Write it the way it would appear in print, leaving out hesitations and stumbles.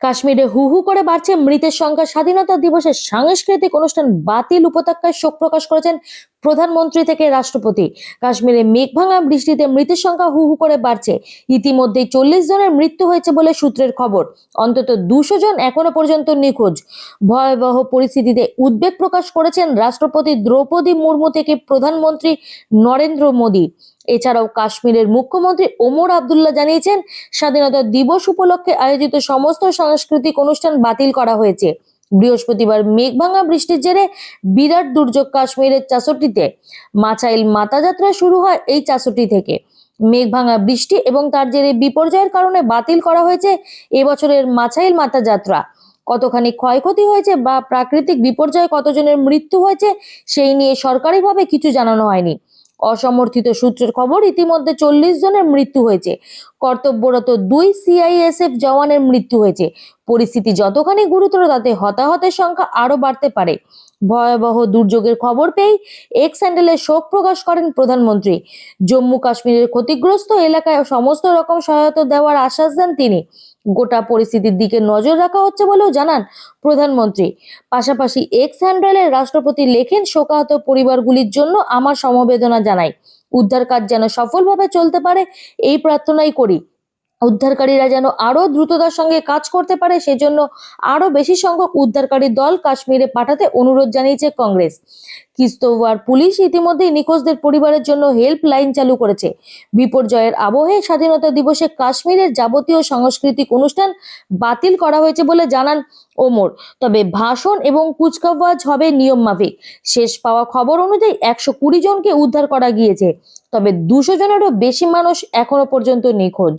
কাশ্মীরে হু হু করে বাড়ছে মৃতের সংখ্যা। স্বাধীনতা দিবসের সাংস্কৃতিক অনুষ্ঠান বাতিল, উপত্যকায় শোক প্রকাশ করেছেন প্রধানমন্ত্রী থেকে রাষ্ট্রপতি। কাশ্মীরে মেঘভাঙা বৃষ্টিতে মৃতের সংখ্যা হু হু করে বাড়ছে। ইতিমধ্যে 40 জনের মৃত্যু হয়েছে বলে সূত্রের খবর। অন্তত 200 জন এখনো পর্যন্ত নিখোঁজ। ভয়াবহ পরিস্থিতিতে উদ্বেগ প্রকাশ করেছেন রাষ্ট্রপতি দ্রৌপদী মুর্মু থেকে প্রধানমন্ত্রী নরেন্দ্র মোদী। এছাড়াও কাশ্মীরের মুখ্যমন্ত্রী ওমর আবদুল্লাহ জানিয়েছেন, স্বাধীনতা দিবস উপলক্ষে আয়োজিত সমস্ত সাংস্কৃতিক অনুষ্ঠান বাতিল করা হয়েছে। বৃহস্পতিবার মেঘভাঙা বৃষ্টির জেরে বিরাট দুর্যোগ কাশ্মীরের 64তে। মাছাইল মাতাযাত্রা শুরু হয় এই 64 থেকে। মেঘভাঙা বৃষ্টি এবং তার জেরে বিপর্যয়ের কারণে বাতিল করা হয়েছে এবছরের মাছাইল মাতাযাত্রা। কতখানি ক্ষয়ক্ষতি হয়েছে বা প্রাকৃতিক বিপর্যয়ে কতজনের মৃত্যু হয়েছে সেই নিয়ে সরকারিভাবে কিছু জানানো হয়নি। অসমর্থিত সূত্রের খবর, ইতিমধ্যে 40 জনের মৃত্যু হয়েছে। কর্তব্যরত 2 সিআইএসএফ জওয়ানের মৃত্যু হয়েছে। পরিস্থিতি যতখানি গুরুতর, তাতে হতাহতের সংখ্যা আরো বাড়তে পারে। ভয়াবহ দুর্যোগের খবর পেয়ে এক্স হ্যান্ডেলে শোক প্রকাশ করেন প্রধানমন্ত্রী। জম্মু কাশ্মীরের ক্ষতিগ্রস্ত এলাকায় সমস্ত রকম সহায়তা দেওয়ার আশ্বাস দেন তিনি। গোটা পরিস্থিতির দিকে নজর রাখা হচ্ছে বলেও জানান প্রধানমন্ত্রী। পাশাপাশি এক্স হ্যান্ডেলে রাষ্ট্রপতি লেখেন, শোকাহত পরিবারগুলির জন্য আমার সমবেদনা জানাই। উদ্ধার কাজ যেন সফলভাবে চলতে পারে এই প্রার্থনাই করি। উদ্ধারকারীরা যেন আরো দ্রুততার সঙ্গে কাজ করতে পারে, সেজন্য আরো বেশি সংখ্যক উদ্ধারকারী দল কাশ্মীরে পাঠাতে অনুরোধ জানিয়েছে কংগ্রেস। কিস্তওয়ার পুলিশ ইতিমধ্যেই নিখোঁজদের পরিবারের জন্য হেল্পলাইন চালু করেছে। বিপর্যয়ের আবহে স্বাধীনতা দিবসে কাশ্মীরের যাবতীয় সাংস্কৃতিক অনুষ্ঠান বাতিল করা হয়েছে বলে জানান ওমর। তবে ভাষণ এবং কুচকাওয়াজ হবে নিয়ম মাফিক। শেষ পাওয়া খবর অনুযায়ী 120 জনকে উদ্ধার করা গিয়েছে, তবে 200 জনেরও বেশি মানুষ এখনো পর্যন্ত নিখোঁজ।